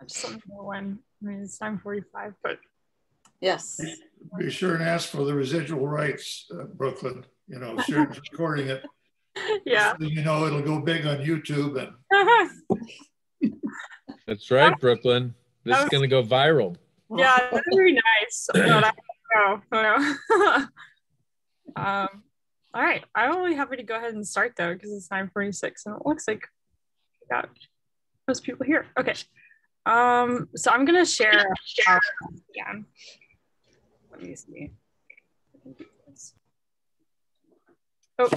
I just don't know when. I mean, it's 9:45, but Yes. Be sure and ask for the residual rights, Brooklyn. You know, Sharon's recording it. yeah. You know, it'll go big on YouTube. And That's right, Brooklyn. This is going to go viral. Yeah, that's very nice. But I don't know. All right, I'm really happy to go ahead and start though, because it's 9:46 and it looks like we got most people here. Okay. So I'm gonna share again. Let me see. Oh,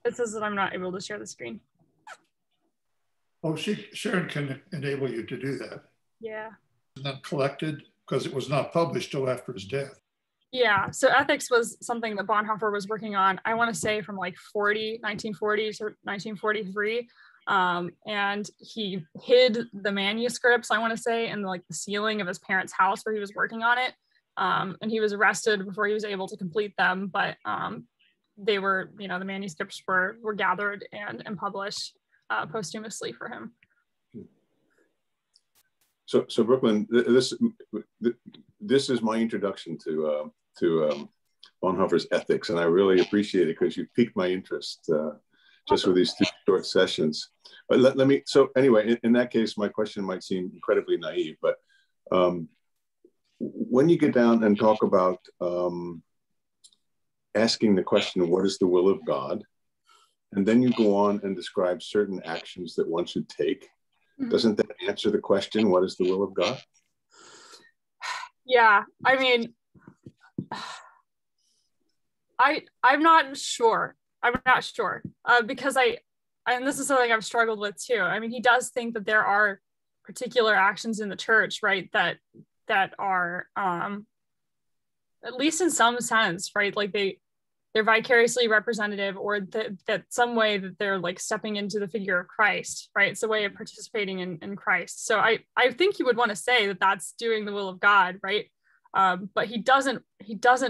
it says that I'm not able to share the screen. oh, Sharon can enable you to do that. Yeah. Not collected because it was not published till after his death. Yeah, so ethics was something that Bonhoeffer was working on, I want to say from like 1940 to 1943. And he hid the manuscripts, I want to say, in like the ceiling of his parents' house where he was working on it. And he was arrested before he was able to complete them, but they were, you know, the manuscripts were gathered and published posthumously for him. So Brooklyn, this is my introduction to Bonhoeffer's ethics, and I really appreciate it because you piqued my interest just with these 2 short sessions. But let me. So anyway, in that case, my question might seem incredibly naive, but when you get down and talk about asking the question, "What is the will of God?" and then you go on and describe certain actions that one should take. Doesn't that answer the question, what is the will of God? Yeah, I mean, I'm not sure. Because and this is something I've struggled with too. I mean, he does think that there are particular actions in the church, right, that are, at least in some sense, right, like they're vicariously representative, or that some way that they're like stepping into the figure of Christ, right? It's a way of participating in Christ. So I think he would want to say that that's doing the will of God, right? But he doesn't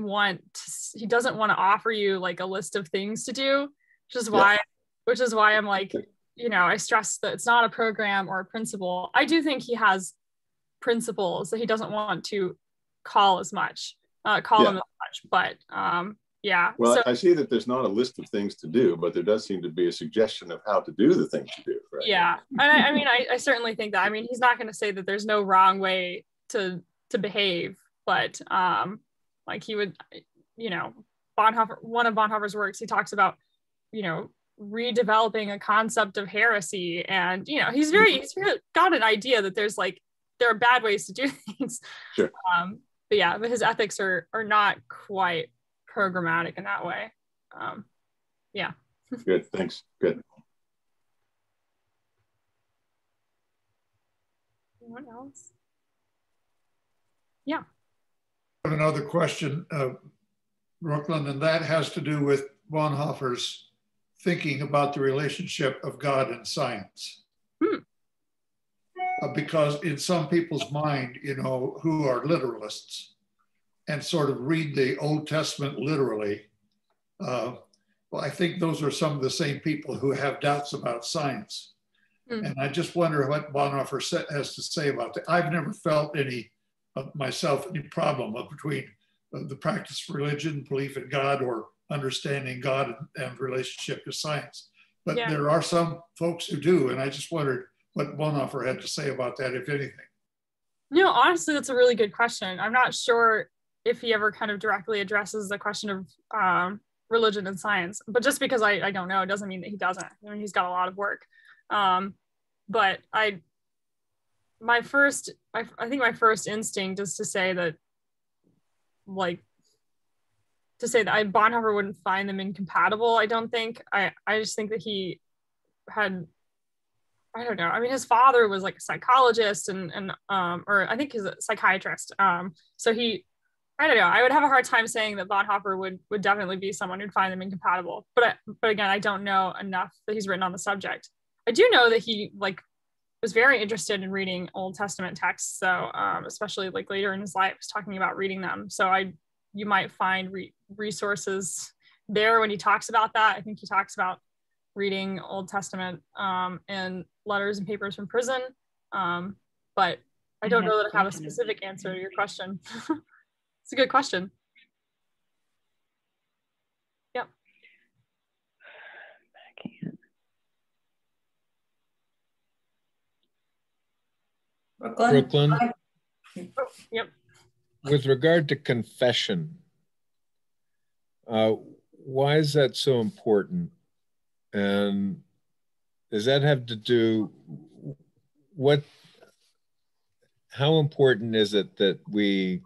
want to offer you like a list of things to do, which is why I'm like, you know, I stress that it's not a program or a principle. I do think he has principles that he doesn't want to call them as much, but yeah. Well, so, I see that there's not a list of things to do, but there does seem to be a suggestion of how to do the things to do, right? Yeah, and I mean, I certainly think that. I mean, he's not going to say that there's no wrong way to behave, but like he would, you know, Bonhoeffer, one of Bonhoeffer's works, he talks about, you know, redeveloping a concept of heresy, and you know, he's really got an idea that there are bad ways to do things. Sure. But yeah, but his ethics are not quite programmatic in that way. Yeah. Good, thanks. Good. What else? Yeah. Another question, Brooklyn, and that has to do with Bonhoeffer's thinking about the relationship of God and science. Because in some people's mind, you know, who are literalists and sort of read the Old Testament literally, well, I think those are some of the same people who have doubts about science. And I just wonder what Bonhoeffer has to say about that. I've never felt any problem between the practice of religion, belief in God, or understanding God and relationship to science. But there are some folks who do, and I just wondered what Bonhoeffer had to say about that, if anything. You know, honestly, that's a really good question. I'm not sure if he ever kind of directly addresses the question of religion and science, but just because I don't know, it doesn't mean that he doesn't. I mean, he's got a lot of work. But I think my first instinct is to say that, Bonhoeffer wouldn't find them incompatible. I don't think. I just think that he had, I don't know. I mean, his father was like a psychologist or I think he's a psychiatrist. So I don't know. I would have a hard time saying that Bonhoeffer would definitely be someone who'd find them incompatible. But again, I don't know enough that he's written on the subject. I do know that he was very interested in reading Old Testament texts. So especially like later in his life, was talking about reading them. So you might find resources there when he talks about that. I think he talks about reading Old Testament and letters and papers from prison. but I don't know that I have a specific answer to your question. It's a good question. Yep. Brooklyn, Yep. with regard to confession, why is that so important? And does that have to do how important is it that we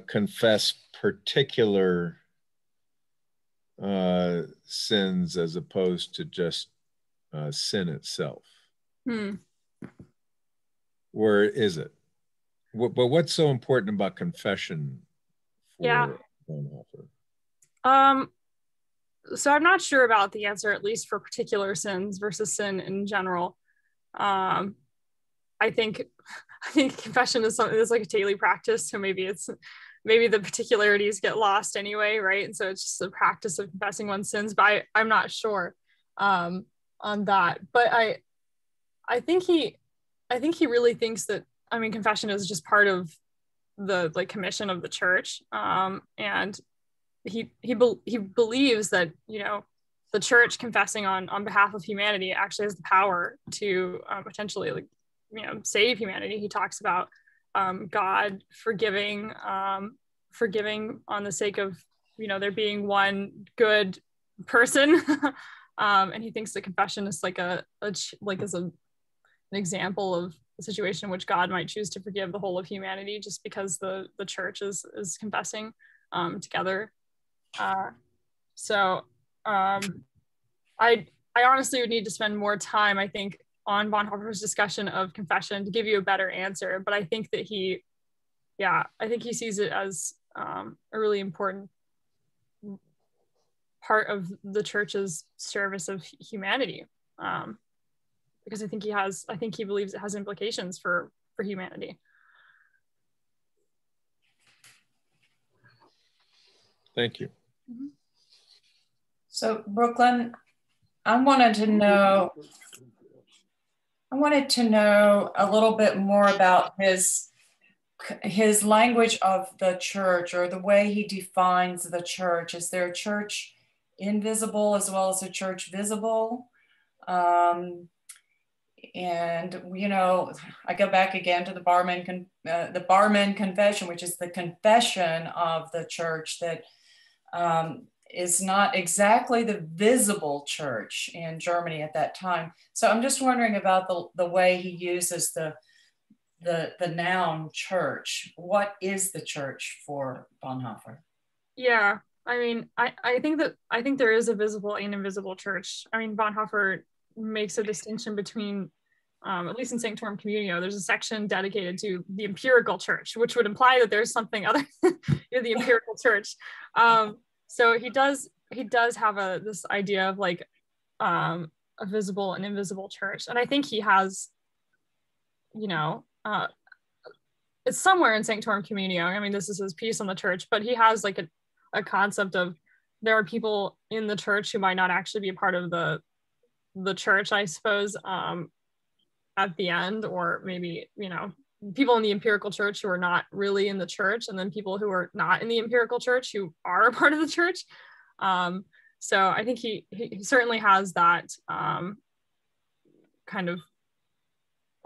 confess particular sins as opposed to just sin itself? Or is it? But what's so important about confession for Bonhoeffer? So I'm not sure about the answer, at least for particular sins versus sin in general. I think confession is something that's like a daily practice. So maybe the particularities get lost anyway, right? And so it's just a practice of confessing one's sins. But I'm not sure on that. But I think he really thinks that, I mean, confession is just part of the like commission of the church, and he believes that, you know, the church confessing on behalf of humanity actually has the power to potentially, like, you know, save humanity. He talks about God forgiving on the sake of, you know, there being one good person, and he thinks that confession is like an example of a situation in which God might choose to forgive the whole of humanity just because the church is confessing together. So I honestly would need to spend more time, I think, on Bonhoeffer's discussion of confession to give you a better answer. But I think that he sees it as a really important part of the church's service of humanity. Because I think he believes it has implications for humanity. Thank you. So Brooklyn, I wanted to know a little bit more about his language of the church, or the way he defines the church. Is there a church invisible as well as a church visible? And, you know, I go back again to the Barmen Confession, which is the confession of the church that is not exactly the visible church in Germany at that time. So I'm just wondering about the way he uses the noun church. What is the church for Bonhoeffer? Yeah, I mean, I think there is a visible and invisible church. I mean, Bonhoeffer makes a distinction between, at least in Sanctorum Communio, there's a section dedicated to the empirical church, which would imply that there's something other than the empirical church. So he does have this idea of like a visible and invisible church, and I think he has, you know, it's somewhere in Sanctorum Communio. I mean, this is his piece on the church, but he has like a concept of there are people in the church who might not actually be a part of the church, I suppose, at the end, or maybe, you know, people in the empirical church who are not really in the church, and then people who are not in the empirical church who are a part of the church. So I think he certainly has that kind of,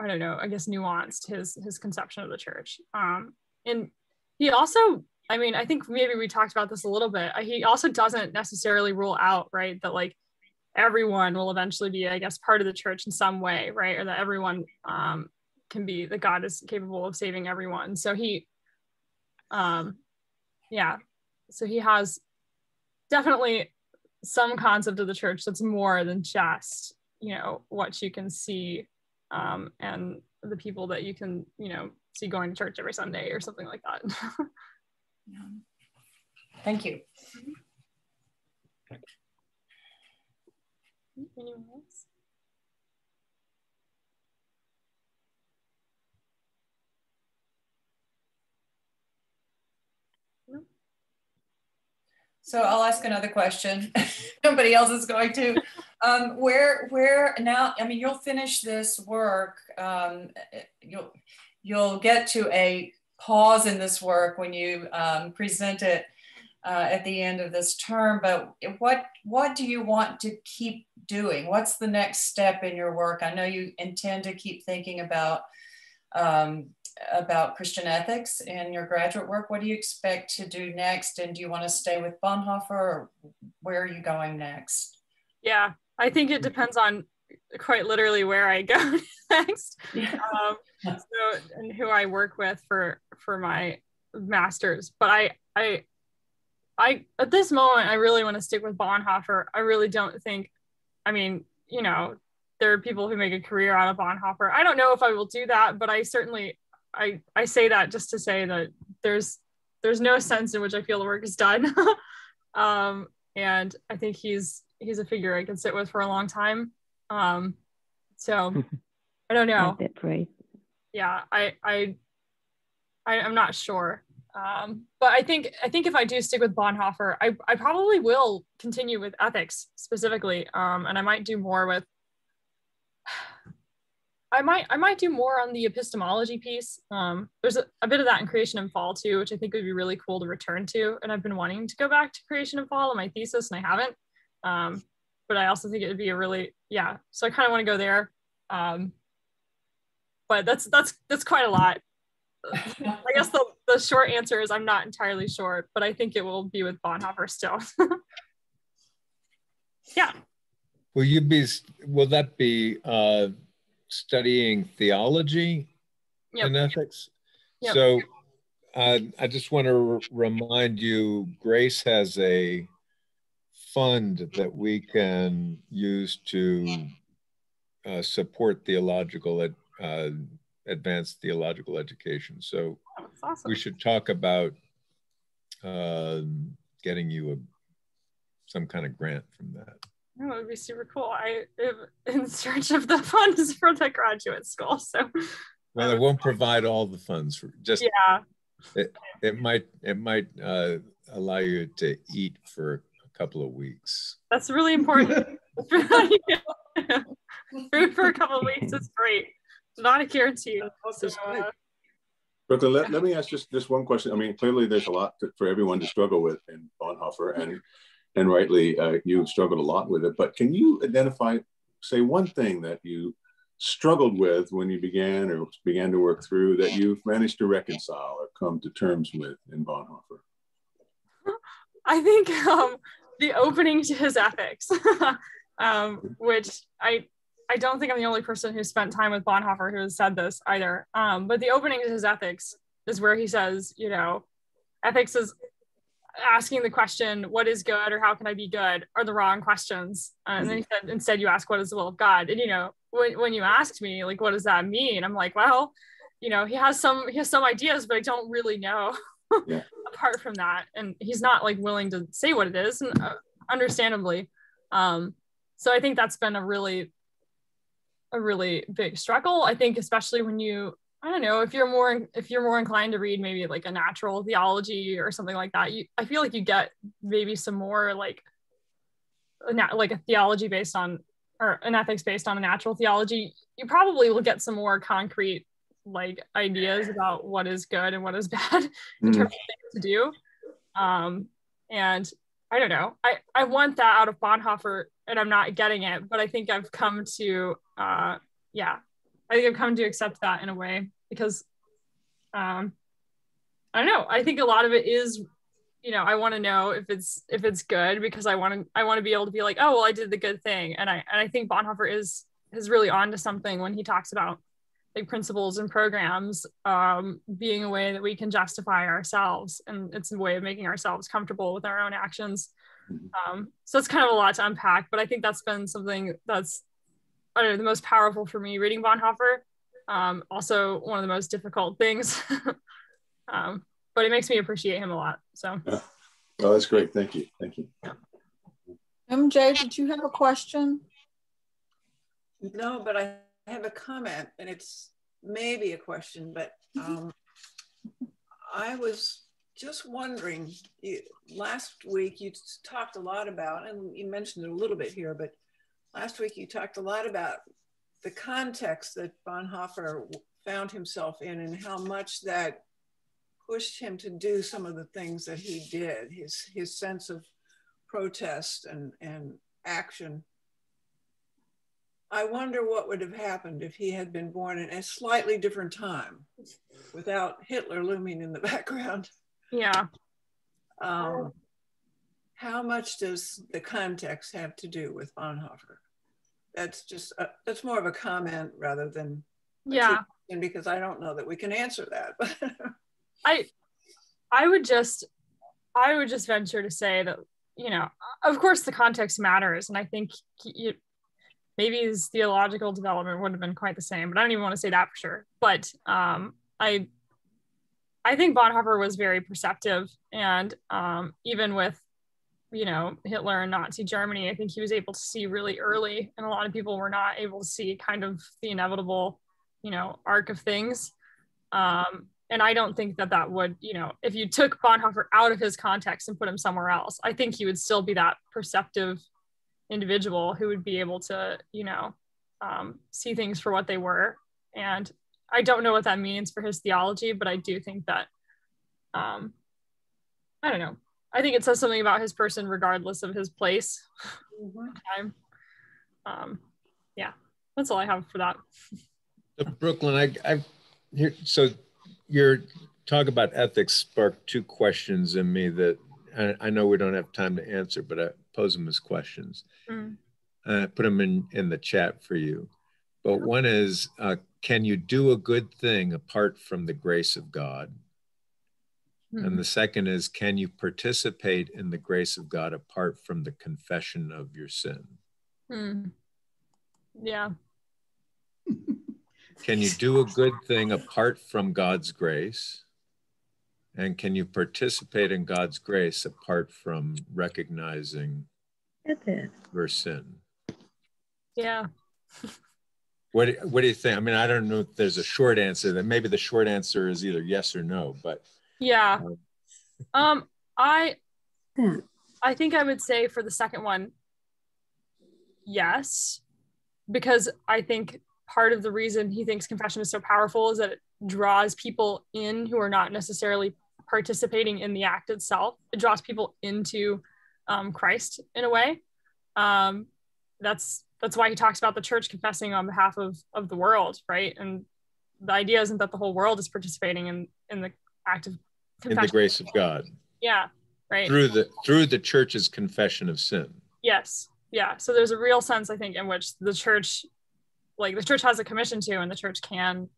I don't know, I guess nuanced his conception of the church. And he also, I mean, I think maybe we talked about this a little bit. He also doesn't necessarily rule out, right, that like everyone will eventually be, I guess, part of the church in some way, right? Or that everyone can be, that God is capable of saving everyone. So he, so he has definitely some concept of the church that's more than just, you know, what you can see and the people that you can, you know, see going to church every Sunday or something like that. Yeah. Thank you. Anyone else? No? So I'll ask another question. Nobody else is going to. Where now, I mean, you'll finish this work, you'll get to a pause in this work when you present it at the end of this term, but what do you want to keep doing? What's the next step in your work? I know you intend to keep thinking about Christian ethics in your graduate work. What do you expect to do next? And do you want to stay with Bonhoeffer, or where are you going next? Yeah, I think it depends on quite literally where I go next. And who I work with for my master's. But I at this moment, I really want to stick with Bonhoeffer. I really don't think, I mean, you know, there are people who make a career out of Bonhoeffer. I don't know if I will do that, but I certainly, I say that just to say that there's no sense in which I feel the work is done. And I think he's a figure I can sit with for a long time. So I don't know. That's right. Yeah, I'm not sure. But I think if I do stick with Bonhoeffer, I probably will continue with ethics specifically. And I might do more with, I might do more on the epistemology piece. There's a bit of that in Creation and Fall too, which I think would be really cool to return to. And I've been wanting to go back to Creation and Fall in my thesis, and I haven't. But I also think it would be a really, yeah. So I kind of want to go there. But that's quite a lot. I guess the short answer is I'm not entirely sure, but I think it will be with Bonhoeffer still. Yeah. Will that be studying theology and ethics? Yep. So I just want to remind you, Grace has a fund that we can use to support theological advanced theological education. So awesome. We should talk about getting you some kind of grant from that. Oh, it would be super cool. I am in search of the funds for the graduate school. So, well, it won't provide all the funds. Just yeah, it might allow you to eat for a couple of weeks. That's really important. Food for a couple of weeks is great. It's not a guarantee. So, Brooklyn, let me ask just one question. I mean, clearly there's a lot for everyone to struggle with in Bonhoeffer, and rightly, you've struggled a lot with it, but can you identify, say, one thing that you struggled with when you began to work through that you've managed to reconcile or come to terms with in Bonhoeffer? I think the opening to his ethics, which I don't think I'm the only person who spent time with Bonhoeffer who has said this either. But the opening to his ethics is where he says, you know, ethics is asking the question, what is good or how can I be good, are the wrong questions. And then he said, instead you ask, what is the will of God? And, you know, when you asked me, like, what does that mean? I'm like, well, you know, he has some ideas, but I don't really know apart from that. And he's not like willing to say what it is, and understandably. So I think that's been a really big struggle. I think especially when you, I don't know, if you're more inclined to read maybe like a natural theology or something like that, I feel like you get maybe some more like a theology based on, or an ethics based on a natural theology. You probably will get some more concrete like ideas about what is good and what is bad in terms of things to do. And I don't know, I want that out of Bonhoeffer, and I'm not getting it, but I think I've come to accept that in a way, because I don't know, I think a lot of it is, you know, I want to know if it's good, because I want to be able to be like, oh well, I did the good thing. And I think Bonhoeffer is really on to something when he talks about like principles and programs being a way that we can justify ourselves, and it's a way of making ourselves comfortable with our own actions. So it's kind of a lot to unpack, but I think that's been something that's, I don't know, the most powerful for me reading Bonhoeffer. Also one of the most difficult things, but it makes me appreciate him a lot. So. Yeah. Oh, that's great. Thank you. MJ, did you have a question? No, but I have a comment, and it's maybe a question, but I was just wondering, last week you talked a lot about, and you mentioned it a little bit here, but last week you talked a lot about the context that Bonhoeffer found himself in and how much that pushed him to do some of the things that he did, his sense of protest and action. I wonder what would have happened if he had been born in a slightly different time without Hitler looming in the background. Yeah. How much does the context have to do with Bonhoeffer? That's just, that's more of a comment rather than yeah, because I don't know that we can answer that. I would just venture to say that, you know, of course the context matters, and I think maybe his theological development wouldn't have been quite the same, but I don't even want to say that for sure. But I think Bonhoeffer was very perceptive, and even with, you know, Hitler and Nazi Germany, I think he was able to see really early, and a lot of people were not able to see kind of the inevitable, you know, arc of things. And I don't think that would, you know, if you took Bonhoeffer out of his context and put him somewhere else, I think he would still be that perceptive individual who would be able to, you know, see things for what they were. And I don't know what that means for his theology, but I do think that, I don't know. I think it says something about his person regardless of his place. Mm-hmm. Yeah, that's all I have for that. Brooklyn, I here, so your talk about ethics sparked two questions in me that I know we don't have time to answer, but I pose them as questions. Put them in the chat for you. But one is, can you do a good thing apart from the grace of God? And the second is, can you participate in the grace of God apart from the confession of your sin? Yeah. Can you do a good thing apart from God's grace? And can you participate in God's grace apart from recognizing your sin? Yeah. What do you think? I mean, I don't know if there's a short answer. That maybe the short answer is either yes or no, but yeah. I think I would say for the second one, yes, because I think part of the reason he thinks confession is so powerful is that it draws people in who are not necessarily participating in the act itself. It draws people into Christ in a way. That's why he talks about the church confessing on behalf of the world, right? And the idea isn't that the whole world is participating in the act of confession. In the grace of God. Yeah, right. Through the church's confession of sin. Yes, yeah. So there's a real sense, I think, in which the church has a commission to, and the church can,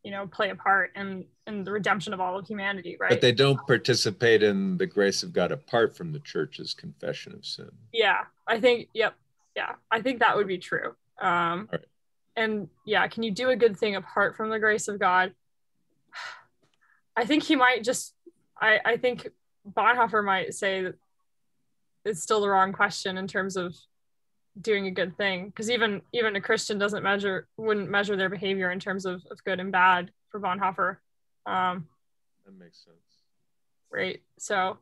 you know, play a part in the redemption of all of humanity, right? But they don't participate in the grace of God apart from the church's confession of sin. Yeah, I think, yep. Yeah, I think that would be true. Right. And yeah, can you do a good thing apart from the grace of God? I think he might just, I think Bonhoeffer might say that it's still the wrong question in terms of doing a good thing, because even a Christian wouldn't measure their behavior in terms of good and bad for Bonhoeffer. That makes sense. Right. So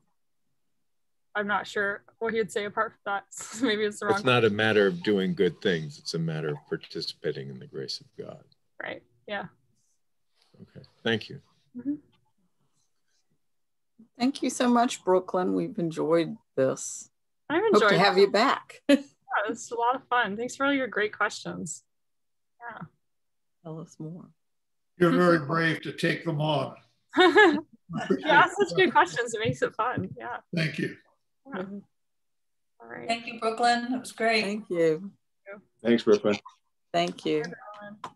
I'm not sure what he would say apart from that. Maybe it's the wrong. It's not a matter of doing good things. It's a matter of participating in the grace of God. Right. Yeah. Okay. Thank you. Mm-hmm. Thank you so much, Brooklyn. We've enjoyed this. I've enjoyed Hope to have you back. Yeah, it's a lot of fun. Thanks for all your great questions. Yeah. Tell us more. You're very brave to take them on. Yeah, such good questions. It makes it fun. Yeah. Thank you. Yeah. All right. Thank you, Brooklyn. It was great. Thank you. Thanks, Brooklyn. Thank you. Bye, everyone.